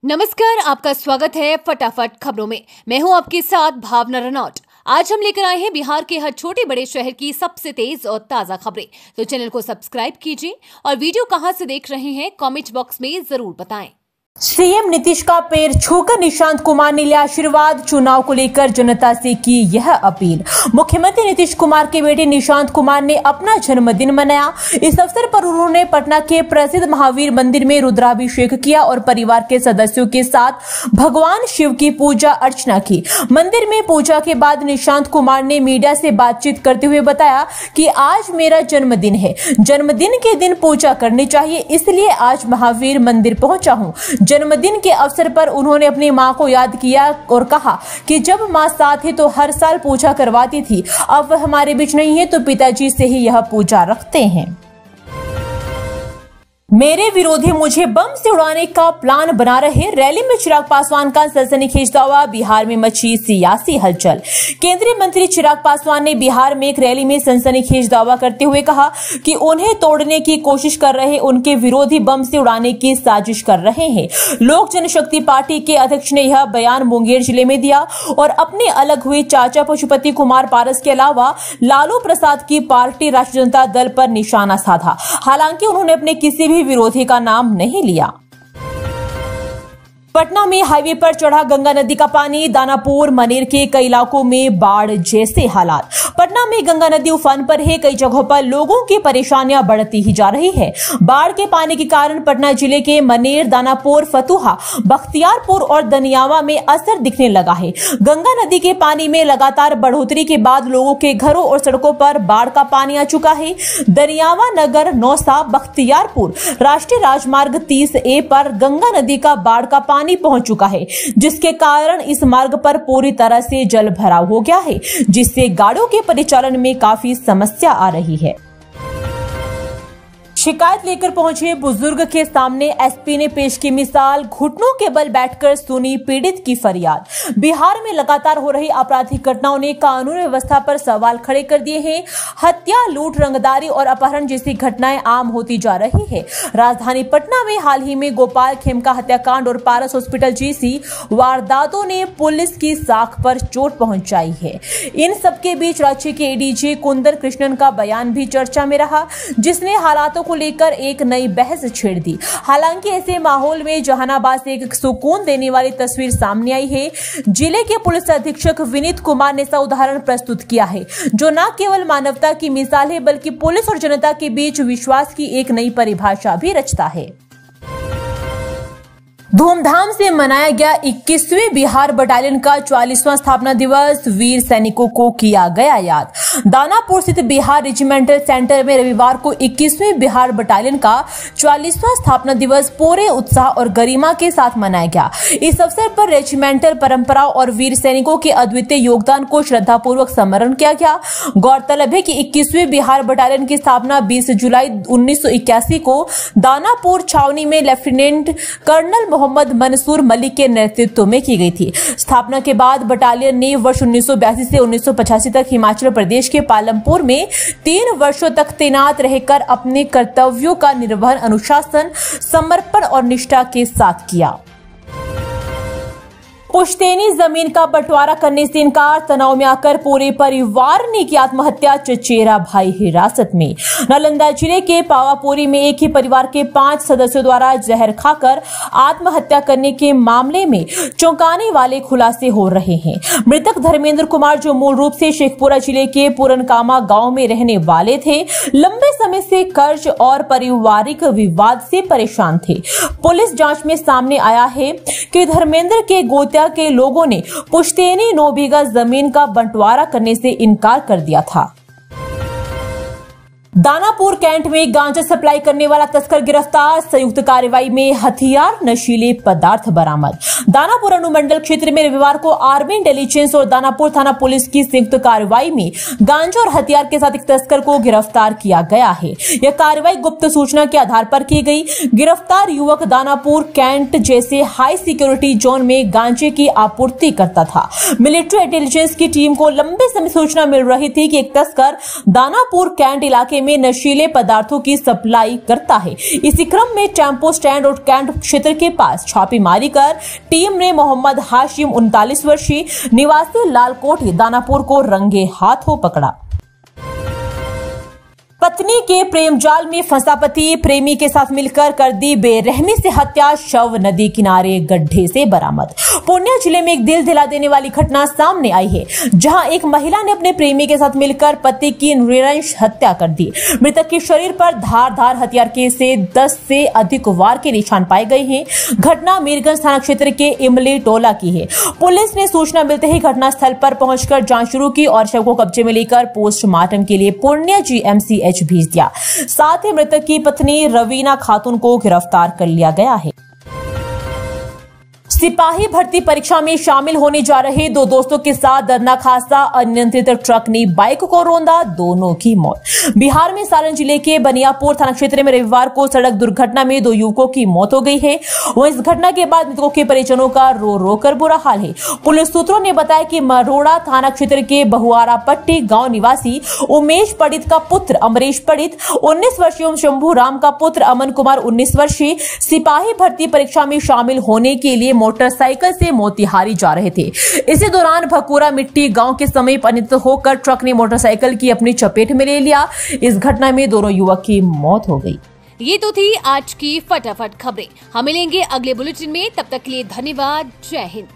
नमस्कार, आपका स्वागत है फटाफट खबरों में। मैं हूं आपके साथ भावना रनौट। आज हम लेकर आए हैं बिहार के हर छोटे बड़े शहर की सबसे तेज और ताजा खबरें। तो चैनल को सब्सक्राइब कीजिए और वीडियो कहां से देख रहे हैं कमेंट बॉक्स में जरूर बताएं। सीएम नीतीश का पैर छूकर निशांत कुमार ने लिया आशीर्वाद। चुनाव को लेकर जनता से की यह अपील। मुख्यमंत्री नीतीश कुमार के बेटे निशांत कुमार ने अपना जन्मदिन मनाया। इस अवसर पर उन्होंने पटना के प्रसिद्ध महावीर मंदिर में रुद्राभिषेक किया और परिवार के सदस्यों के साथ भगवान शिव की पूजा अर्चना की। मंदिर में पूजा के बाद निशांत कुमार ने मीडिया से बातचीत करते हुए बताया कि आज मेरा जन्मदिन है, जन्मदिन के दिन पूजा करनी चाहिए, इसलिए आज महावीर मंदिर पहुंचा हूं। जन्मदिन के अवसर पर उन्होंने अपनी मां को याद किया और कहा कि जब मां साथ है तो हर साल पूजा करवाती थी, अब वह हमारे बीच नहीं है तो पिताजी से ही यह पूजा रखते हैं। मेरे विरोधी मुझे बम से उड़ाने का प्लान बना रहे। रैली में चिराग पासवान का सनसनीखेज दावा। बिहार में मची सियासी हलचल। केंद्रीय मंत्री चिराग पासवान ने बिहार में एक रैली में सनसनीखेज दावा करते हुए कहा कि उन्हें तोड़ने की कोशिश कर रहे उनके विरोधी बम से उड़ाने की साजिश कर रहे हैं। लोक जनशक्ति पार्टी के अध्यक्ष ने यह बयान मुंगेर जिले में दिया और अपने अलग हुए चाचा पशुपति कुमार पारस के अलावा लालू प्रसाद की पार्टी राष्ट्रीय जनता दल पर निशाना साधा। हालांकि उन्होंने अपने किसी भी विरोधी का नाम नहीं लिया। पटना में हाईवे पर चढ़ा गंगा नदी का पानी। दानापुर मनेर के कई इलाकों में बाढ़ जैसे हालात। पटना में गंगा नदी उफान पर है। कई जगहों पर लोगों की परेशानियां बढ़ती ही जा रही है। बाढ़ के पानी के कारण पटना जिले के मनेर, दानापुर, फतुहा, बख्तियारपुर और दनियावा में असर दिखने लगा है। गंगा नदी के पानी में लगातार बढ़ोतरी के बाद लोगों के घरों और सड़कों पर बाढ़ का पानी आ चुका है। दनियावा नगर, नौसा, बख्तियारपुर राष्ट्रीय राजमार्ग 30A पर गंगा नदी का बाढ़ का पानी पहुंच चुका है, जिसके कारण इस मार्ग पर पूरी तरह से जल भराव हो गया है, जिससे गाड़ियों के परिचालन में काफी समस्या आ रही है। शिकायत लेकर पहुंचे बुजुर्ग के सामने एसपी ने पेश की मिसाल। घुटनों के बल बैठकर सुनी पीड़ित की फरियाद। बिहार में लगातार हो रही आपराधिक घटनाओं ने कानून व्यवस्था पर सवाल खड़े कर दिए हैं। हत्या, लूट, रंगदारी और अपहरण जैसी घटनाएं आम होती जा रही है। राजधानी पटना में हाल ही में गोपाल खेमका हत्याकांड और पारस हॉस्पिटल जैसी वारदातों ने पुलिस की साख पर चोट पहुंचाई है। इन सबके बीच राज्य के एडीजी कुंदन कृष्णन का बयान भी चर्चा में रहा, जिसने हालातों को लेकर एक नई बहस छेड़ दी। हालांकि ऐसे माहौल में जहानाबाद से एक सुकून देने वाली तस्वीर सामने आई है। जिले के पुलिस अधीक्षक विनीत कुमार ने ऐसा उदाहरण प्रस्तुत किया है जो न केवल मानवता की मिसाल है बल्कि पुलिस और जनता के बीच विश्वास की एक नई परिभाषा भी रचता है। धूमधाम से मनाया गया 21वें बिहार बटालियन का 44वां स्थापना दिवस। वीर सैनिकों को किया गया याद। दानापुर स्थित बिहार रेजिमेंटल सेंटर में रविवार को 21वें बिहार बटालियन का 44वां स्थापना दिवस पूरे उत्साह और गरिमा के साथ मनाया गया। इस अवसर पर रेजिमेंटल परंपराओं और वीर सैनिकों के अद्वितीय योगदान को श्रद्धापूर्वक स्मरण किया गया। गौरतलब है कि 21वें बिहार बटालियन की स्थापना 20 जुलाई 1981 को दानापुर छावनी में लेफ्टिनेंट कर्नल मोहम्मद मंसूर मलिक के नेतृत्व में की गई थी। स्थापना के बाद बटालियन ने वर्ष 1982 से 1985 तक हिमाचल प्रदेश के पालमपुर में 3 वर्षों तक तैनात रहकर अपने कर्तव्यों का निर्वहन अनुशासन, समर्पण और निष्ठा के साथ किया। पुश्तैनी जमीन का बंटवारा करने से इनकार। तनाव में आकर पूरे परिवार ने की आत्महत्या। चचेरा भाई हिरासत में। नालंदा जिले के पावापुरी में एक ही परिवार के 5 सदस्यों द्वारा जहर खाकर आत्महत्या करने के मामले में चौंकाने वाले खुलासे हो रहे हैं। मृतक धर्मेंद्र कुमार, जो मूल रूप से शेखपुरा जिले के पुरनकामा गांव में रहने वाले थे, लंबे समय से कर्ज और पारिवारिक विवाद से परेशान थे। पुलिस जांच में सामने आया है कि धर्मेंद्र के गोतिया के लोगों ने पुश्तैनी 9 बीघा जमीन का बंटवारा करने से इनकार कर दिया था। दानापुर कैंट में गांजा सप्लाई करने वाला तस्कर गिरफ्तार। संयुक्त कार्रवाई में हथियार, नशीले पदार्थ बरामद। दानापुर अनुमंडल क्षेत्र में रविवार को आर्मी इंटेलिजेंस और दानापुर थाना पुलिस की संयुक्त कार्रवाई में गांजा और हथियार के साथ एक तस्कर को गिरफ्तार किया गया है। यह कार्रवाई गुप्त सूचना के आधार पर की गई। गिरफ्तार युवक दानापुर कैंट जैसे हाई सिक्योरिटी जोन में गांजे की आपूर्ति करता था। मिलिट्री इंटेलिजेंस की टीम को लंबे समय सूचना मिल रही थी कि एक तस्कर दानापुर कैंट इलाके में नशीले पदार्थों की सप्लाई करता है। इसी क्रम में टेम्पो स्टैंड और कैंट क्षेत्र के पास छापेमारी कर टीम ने मोहम्मद हाशिम 39 वर्षीय निवासी लालकोठी दानापुर को रंगे हाथों पकड़ा। पत्नी के प्रेम जाल में फंसा पति प्रेमी के साथ मिलकर कर दी बेरहमी से हत्या, शव नदी किनारे गड्ढे से बरामद। पूर्णिया जिले में एक दिल दिला देने वाली घटना सामने आई है, जहां एक महिला ने अपने प्रेमी के साथ मिलकर पति की नृशंस हत्या कर दी। मृतक के शरीर पर धारदार हथियार के से 10 से अधिक वार के निशान पाए गए हैं। घटना मीरगंज थाना क्षेत्र के इमली टोला की है। पुलिस ने सूचना मिलते ही घटनास्थल पर पहुंचकर जांच शुरू की और शव को कब्जे में लेकर पोस्टमार्टम के लिए पूर्णिया GMCH भेज दिया। साथ ही मृतक की पत्नी रवीना खातून को गिरफ्तार कर लिया गया है। सिपाही भर्ती परीक्षा में शामिल होने जा रहे दो दोस्तों के साथ दर्दनाक हादसा, अनियंत्रित ट्रक ने बाइक को रौंदा, दोनों की मौत। बिहार में सारण जिले के बनियापुर थाना क्षेत्र में रविवार को सड़क दुर्घटना में 2 युवकों की मौत हो गई है। वहीं इस घटना के बाद मृतकों के परिजनों का रो रो कर बुरा हाल है। पुलिस सूत्रों ने बताया कि मरोड़ा थाना क्षेत्र के बहुआरा पट्टी गांव निवासी उमेश पंडित का पुत्र अमरीश पंडित 19 वर्षीय, शंभू राम का पुत्र अमन कुमार 19 वर्षीय सिपाही भर्ती परीक्षा में शामिल होने के लिए मोटरसाइकिल से मोतिहारी जा रहे थे। इसी दौरान भकुरा मिट्टी गांव के समीप अनियंत्रित होकर ट्रक ने मोटरसाइकिल की अपनी चपेट में ले लिया। इस घटना में दोनों युवक की मौत हो गई। ये तो थी आज की फटाफट खबरें। हम मिलेंगे अगले बुलेटिन में, तब तक के लिए धन्यवाद। जय हिंद।